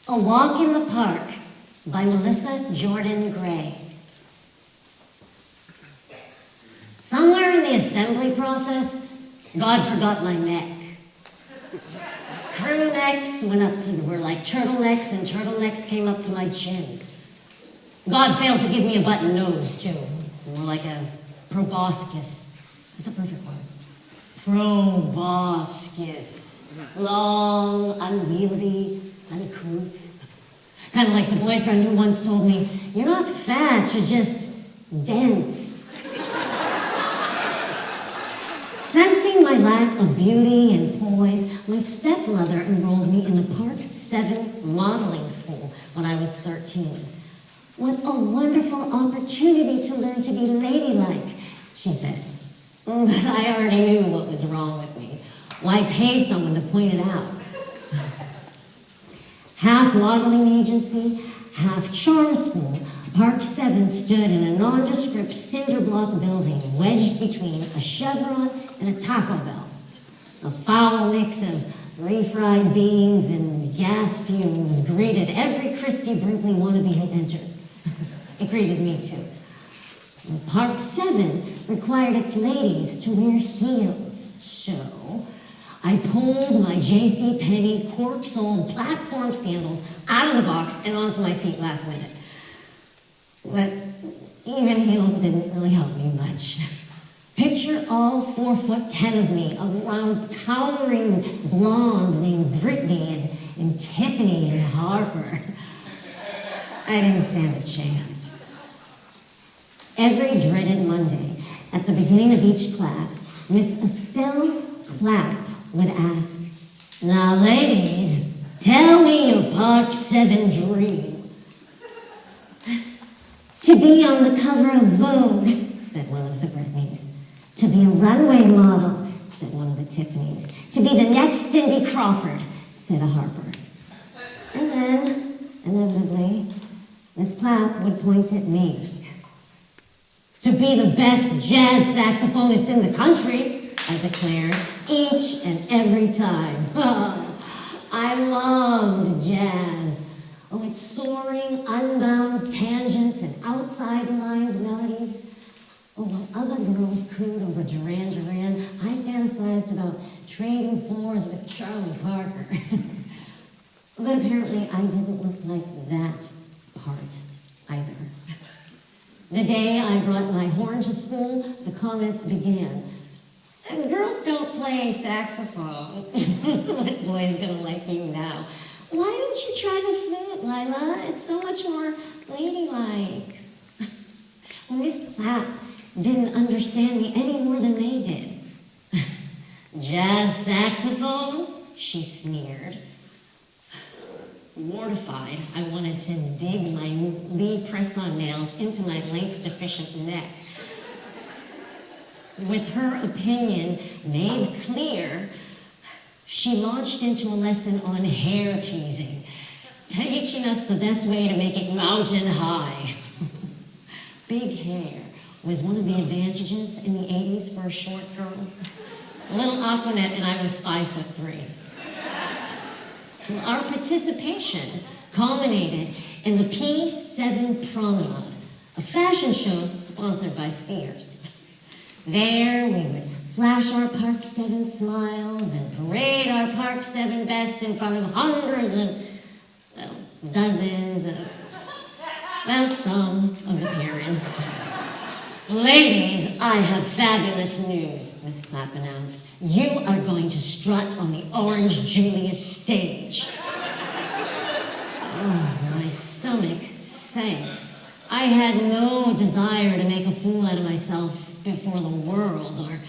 A Walk in the Park by Melissa Jordan Gray. Somewhere in the assembly process, God forgot my neck. Crew necks were like turtlenecks, and turtlenecks came up to my chin. God failed to give me a button nose, too. It's more like a proboscis. It's a perfect word. Proboscis. Long, unwieldy, uncouth. Kind of like the boyfriend who once told me, "You're not fat, you're just dense." Sensing my lack of beauty and poise, my stepmother enrolled me in the Park 7 modeling school when I was 13. "What a wonderful opportunity to learn to be ladylike," she said. But I already knew what was wrong with me. Why pay someone to point it out? Half modeling agency, half charm school, Park 7 stood in a nondescript cinder block building wedged between a Chevron and a Taco Bell. A foul mix of refried beans and gas fumes greeted every Christy Brinkley wannabe who entered. It greeted me too. Park 7 required its ladies to wear heels, so I pulled my JCPenney cork-soled platform sandals out of the box and onto my feet last minute. But even heels didn't really help me much. Picture all 4'10" of me around towering blondes named Brittany and Tiffany and Harper. I didn't stand a chance. Every dreaded Monday, at the beginning of each class, Miss Estelle Clapp would ask, "Now, ladies, tell me your Park 7 dream." "To be on the cover of Vogue," said one of the Britneys. "To be a runway model," said one of the Tiffanys. "To be the next Cindy Crawford," said a Harper. And then, inevitably, Miss Clapp would point at me. "To be the best jazz saxophonist in the country," I declared, each and every time. I loved jazz. Oh, its soaring, unbound tangents and outside the lines melodies. Oh, while other girls cooed over Duran Duran, I fantasized about trading floors with Charlie Parker. But apparently I didn't look like that part either. The day I brought my horn to school, the comments began. "Girls don't play saxophone." "What boy's gonna like you now?" "Why don't you try the flute, Lila? It's so much more ladylike." Well, Miss Clapp didn't understand me any more than they did. "Jazz saxophone?" she sneered. Mortified, I wanted to dig my Lee press-on nails into my length-deficient neck. With her opinion made clear, she launched into a lesson on hair teasing, teaching us the best way to make it mountain high. Big hair was one of the advantages in the 80s for a short girl. A little Aquanet and I was 5'3". Well, our participation culminated in the P7 Promenade, a fashion show sponsored by Sears. There we would flash our Park 7 smiles and parade our Park 7 best in front of hundreds of, well, dozens of, well, some of the parents. "Ladies, I have fabulous news," Miss Clapp announced. "You are going to strut on the Orange Julius stage." Oh, my stomach sank. I had no desire to make a fool out of myself before the world, or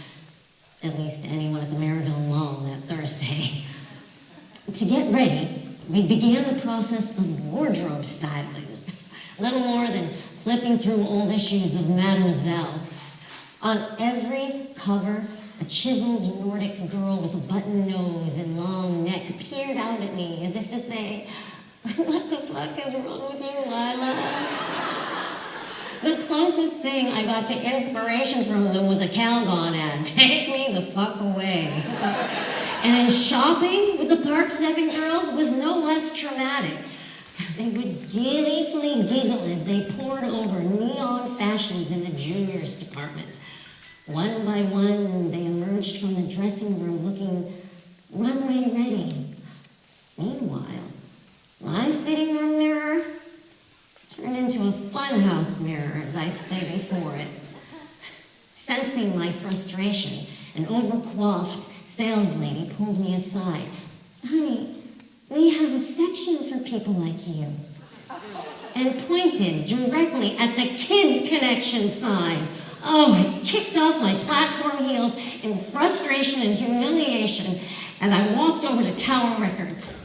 at least anyone at the Maryville Mall that Thursday. To get ready, we began the process of wardrobe styling. Little more than flipping through old issues of Mademoiselle. On every cover, a chiseled Nordic girl with a button nose and long neck peered out at me as if to say, "What the fuck is wrong with you, Lila?" The closest thing I got to inspiration from them was a Calgon ad. "Take me the fuck away." And shopping with the Park 7 girls was no less traumatic. They would gleefully giggle as they pored over neon fashions in the juniors department. One by one, they emerged from the dressing room looking runway ready. Meanwhile, my fitting room mirror turned into a funhouse mirror as I stood before it. Sensing my frustration, an overcoiffed sales lady pulled me aside. Honey, we have a section for people like you. And pointed directly at the Kids Connection sign. Oh, I kicked off my platform heels in frustration and humiliation, and I walked over to Tower Records.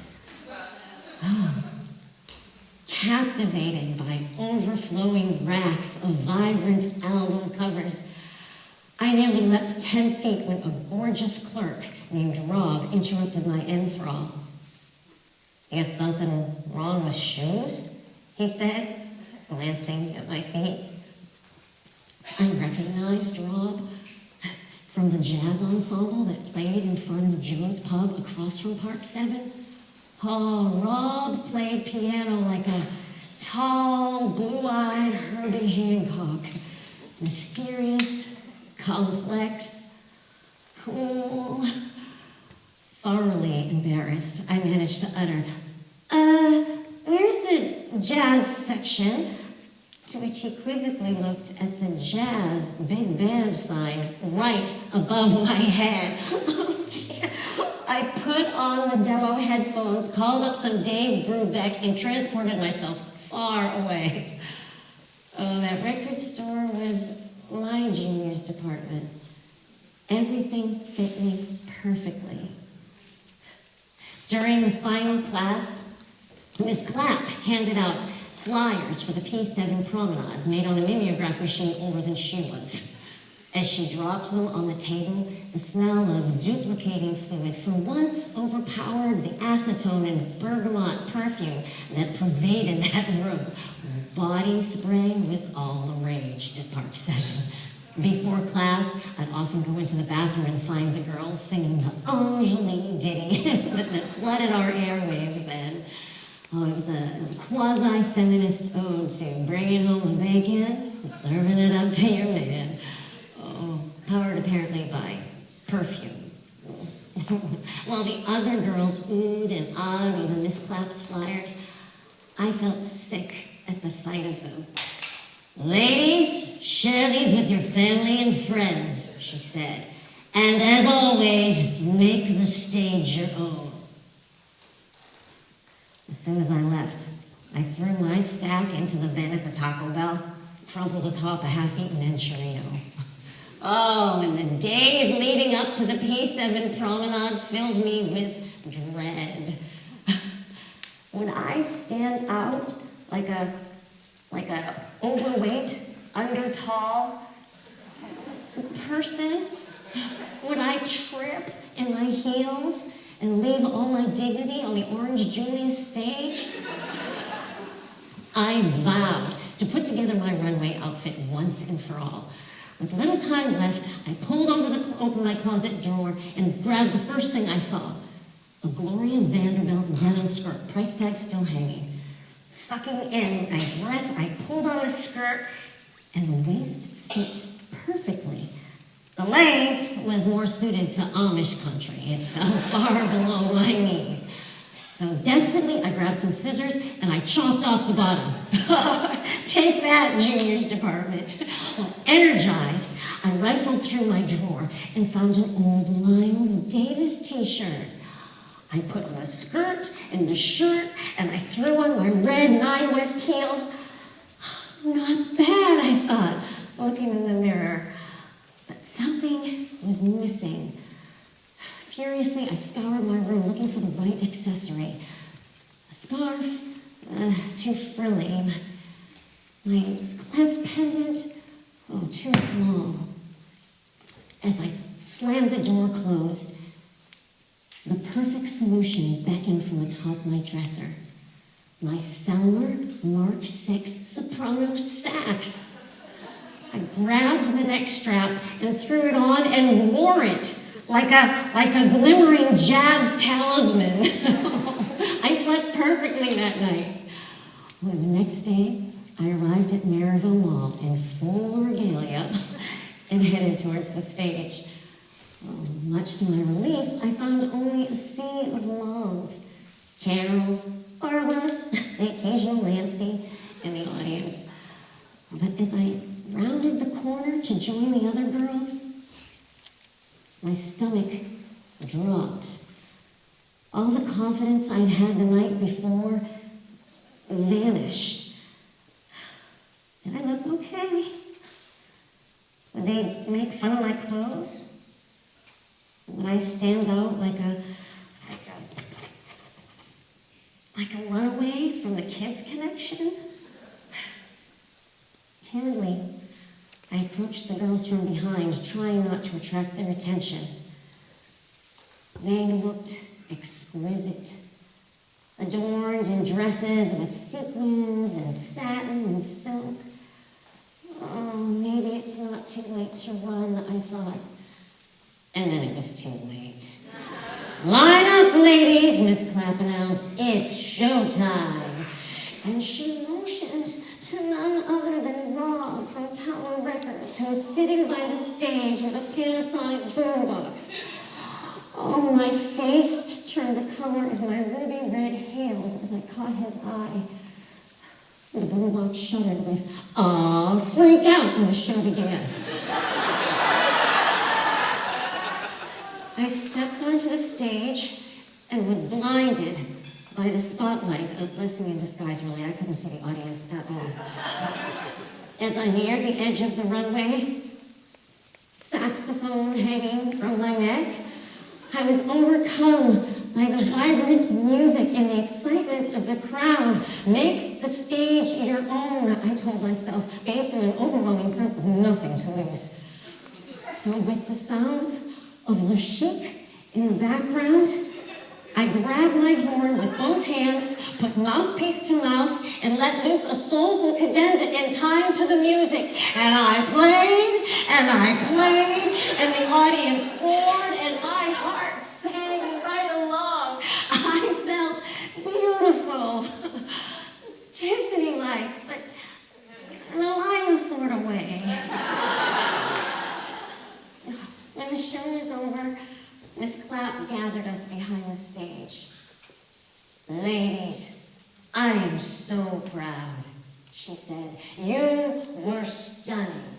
Oh, captivated by overflowing racks of vibrant album covers, I nearly leapt 10 feet when a gorgeous clerk named Rob interrupted my enthrall. You got something wrong with shoes? He said, glancing at my feet. I recognized Rob from the jazz ensemble that played in front of Joe's Pub across from Park 7. Oh, Rob played piano like a tall, blue-eyed Herbie Hancock. Mysterious, complex, cool. Thoroughly embarrassed, I managed to utter, where's the jazz section? To which he quizzically looked at the jazz big band sign right above my head. I put on the demo headphones, called up some Dave Brubeck, and transported myself far away. Oh, that record store was my juniors department. Everything fit me perfectly. During the final class, Miss Clapp handed out flyers for the P7 promenade made on a mimeograph machine older than she was. As she dropped them on the table, the smell of duplicating fluid for once overpowered the acetone and bergamot perfume that pervaded that room. Body spray was all the rage at Park 7. Before class, I'd often go into the bathroom and find the girls singing the enrollee ditty that flooded our airwaves then. Oh, it was a quasi-feminist ode to bringing home the bacon and serving it up to your man. Oh, powered apparently by perfume. While the other girls oohed and awed over Miss Clapp's flyers, I felt sick at the sight of them. Ladies, share these with your family and friends, she said. And as always, make the stage your own. As soon as I left, I threw my stack into the bin at the Taco Bell, crumpled atop a half-eaten enchilada. Oh, and the days leading up to the P7 promenade filled me with dread. Would I stand out like a overweight, under-tall person? Would I trip in my heels and leave all my dignity on the Orange Julius stage? I vowed to put together my runway outfit once and for all. With little time left, I pulled open my closet drawer and grabbed the first thing I saw. A Gloria Vanderbilt denim skirt, price tag still hanging. Sucking in my breath, I pulled on the skirt, and the waist fit perfectly. The length was more suited to Amish country. It fell far below my knees. So desperately, I grabbed some scissors, and I chopped off the bottom. Take that, juniors department. Well, energized, I rifled through my drawer and found an old Miles Davis t-shirt. I put on a skirt and the shirt, and I threw on my red 9 West heels. Not bad, I thought, looking in the mirror. But something was missing. Furiously, I scoured my room looking for the right accessory. A scarf, too frilly. My cleft pendant, too small. As I slammed the door closed, the perfect solution beckoned from atop my dresser. My Selmer Mark 6 soprano sax. I grabbed the neck strap and threw it on and wore it like a glimmering jazz talisman. I slept perfectly that night. Well, the next day, I arrived at Maryville Mall in full regalia and headed towards the stage. Much to my relief, I found only a sea of moms, Carols, Barbaras, the occasional Nancy in the audience. But as I rounded the corner to join the other girls, my stomach dropped. All the confidence I'd had the night before vanished. Did I look okay? Would they make fun of my clothes? Would I stand out like a runaway from the kids' connection? Timidly, I approached the girls from behind, trying not to attract their attention. They looked exquisite, adorned in dresses with sequins and satin and silk. Oh, maybe it's not too late to run, I thought. And then it was too late. Line up, ladies, Miss Clapp announced. It's showtime. And she motioned to none other than Rob from Tower Records, who was sitting by the stage with a Panasonic boombox. Oh, my face turned the color of my ruby red heels as I caught his eye. The boombox shuddered with, "Aw, freak out," when the show began. I stepped onto the stage and was blinded by the spotlight, a blessing in disguise, really. I couldn't see the audience at all. As I neared the edge of the runway, saxophone hanging from my neck, I was overcome by the vibrant music and the excitement of the crowd. Make the stage your own, I told myself, bathed in an overwhelming sense of nothing to lose. So with the sounds of Le Chic in the background, I grabbed my horn with both hands, put mouthpiece to mouth, and let loose a soulful cadenza in time to the music. And I played, and the audience roared, and my heart sang right along. I felt beautiful, Tiffany-like, but in a lion sort of way. When the show was over, Miss Clapp gathered us behind the stage. "Ladies, I am so proud," she said. "You were stunning,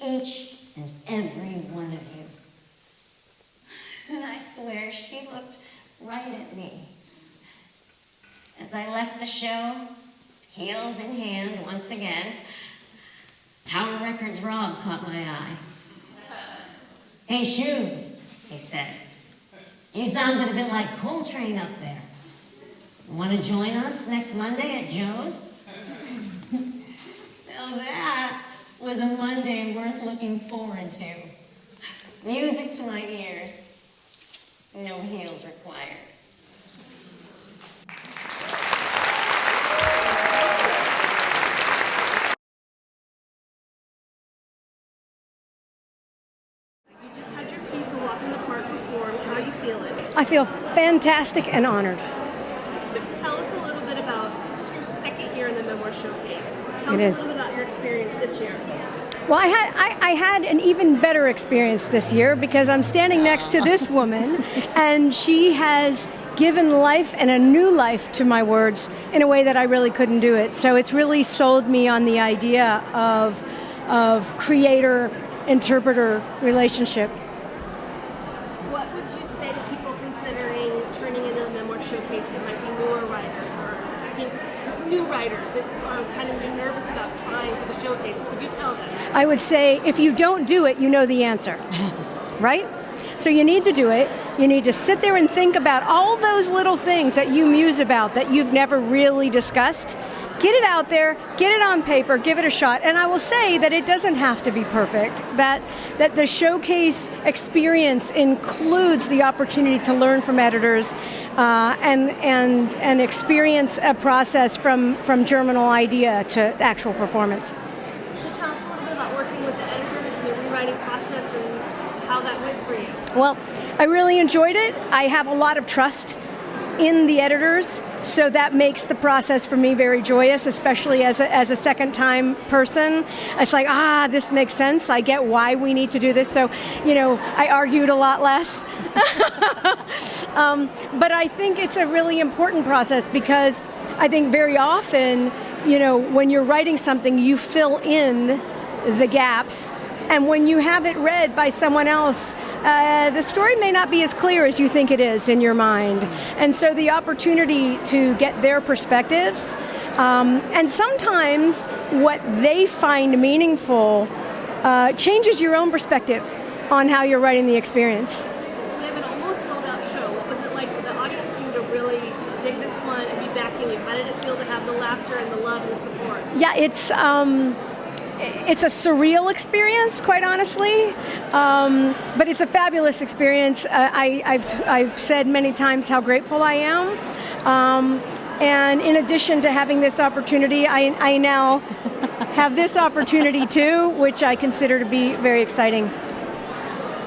each and every one of you." And I swear she looked right at me. As I left the show, heels in hand once again, Tower Records Rob caught my eye. "Hey, Shoes," he said. "You sounded a bit like Coltrane up there. Want to join us next Monday at Joe's?" Now that was a Monday worth looking forward to. Music to my ears. No heels required. I feel fantastic and honored. Tell us a little bit about, this is your second year in the Memoir Showcase. Tell us a little bit about your experience this year. Well, I had an even better experience this year because I'm standing next to this woman, and she has given life and a new life to my words in a way that I really couldn't do it. So it's really sold me on the idea of creator-interpreter relationship. What would you say to people considering turning into the Memoir Showcase that might be newer writers, or new writers that are kind of nervous about trying for the showcase? What would you tell them? I would say if you don't do it, you know the answer, right? So you need to do it. You need to sit there and think about all those little things that you muse about that you've never really discussed. Get it out there, get it on paper, give it a shot. And I will say that it doesn't have to be perfect, that the showcase experience includes the opportunity to learn from editors and experience a process from germinal idea to actual performance. So tell us a little bit about working with the editors and the rewriting process and how that went for you. Well, I really enjoyed it. I have a lot of trust in the editors, so that makes the process for me very joyous, especially as a second-time person. It's like, this makes sense. I get why we need to do this. So, I argued a lot less. But I think it's a really important process because I think very often, when you're writing something, you fill in the gaps. And when you have it read by someone else, the story may not be as clear as you think it is in your mind. And so the opportunity to get their perspectives, and sometimes what they find meaningful changes your own perspective on how you're writing the experience. We have an almost sold out show. What was it like? Did the audience seem to really dig this one and be backing you? How did it feel to have the laughter and the love and the support? Yeah, it's a surreal experience, quite honestly, but it's a fabulous experience. I've said many times how grateful I am, and in addition to having this opportunity, I now have this opportunity too, which I consider to be very exciting.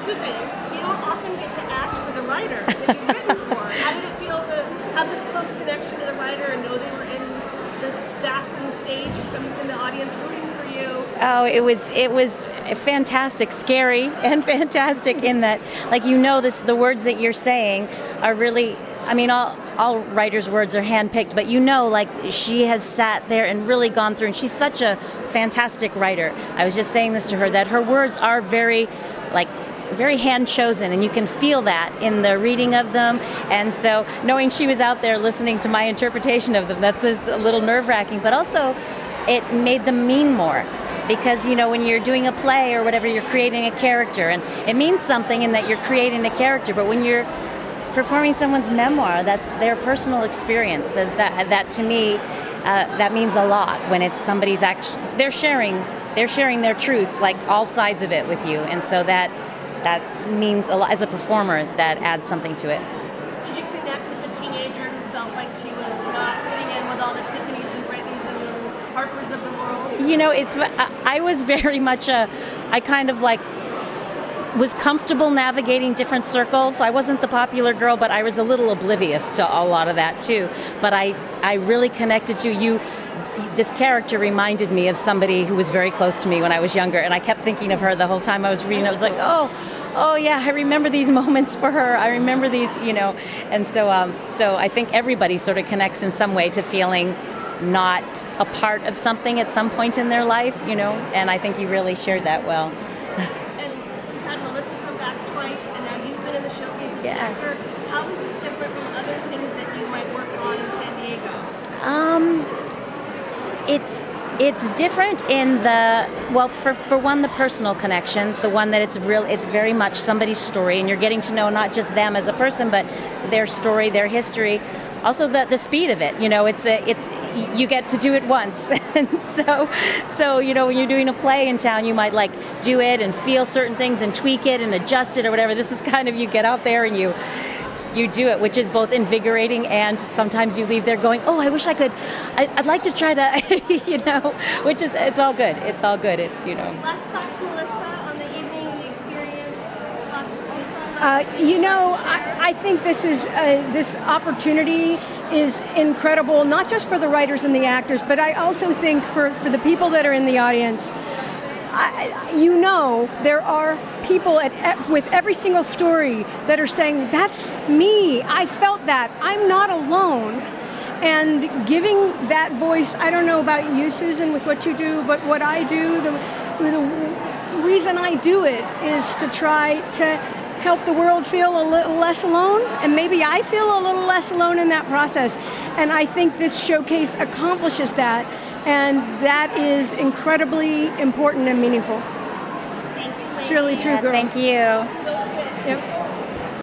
Susan, you don't often get to act for the writer that you've written for. How did it feel to have this close connection to the writer and know they were in this back on the stage in the audience rooting for you? Oh, it was fantastic, scary, and fantastic in that, the words that you're saying are really, all writers' words are handpicked, but she has sat there and really gone through, and she's such a fantastic writer. I was just saying this to her, that her words are very hand-chosen, and you can feel that in the reading of them. And so knowing she was out there listening to my interpretation of them, that's just a little nerve-wracking, but also it made them mean more. Because, when you're doing a play or whatever, you're creating a character, and it means something in that you're creating a character, but when you're performing someone's memoir, that's their personal experience. That to me, that means a lot when it's somebody's they're sharing their truth, all sides of it with you, and so that means a lot. As a performer, that adds something to it. Did you connect with the teenager who felt like she was not fitting in with all the Tiffany's and Britneys and Harpers of the world? I was very much I kind of was comfortable navigating different circles. I wasn't the popular girl, but I was a little oblivious to a lot of that too. But I really connected to you. This character reminded me of somebody who was very close to me when I was younger, and I kept thinking of her the whole time I was reading. I was like, oh yeah, I remember these moments for her. I remember these, And so I think everybody sort of connects in some way to feeling not a part of something at some point in their life, and I think you really shared that well. And you've had Melissa come back twice, and now you've been in the showcase as an actor. How is this different from other things that you might work on in San Diego? It's different in for one, the personal connection, the one that it's very much somebody's story, and you're getting to know not just them as a person, but their story, their history. Also, the speed of it, you get to do it once, and so when you're doing a play in town, you might do it and feel certain things and tweak it and adjust it or whatever. This is kind of, you get out there and you do it, which is both invigorating, and sometimes you leave there going, oh, I wish I could. I'd like to try to, which is, it's all good. It's all good. It's Last thoughts, Melissa, on the evening, the experience. Thoughts for you? I think this opportunity is incredible, not just for the writers and the actors, but I also think for the people that are in the audience. There are people with every single story that are saying, that's me, I felt that, I'm not alone. And giving that voice, I don't know about you, Susan, with what you do, but what I do, the reason I do it is to try to help the world feel a little less alone, and maybe I feel a little less alone in that process. And I think this showcase accomplishes that, and that is incredibly important and meaningful. Thank you, It's really true, girl. Thank you. Yep.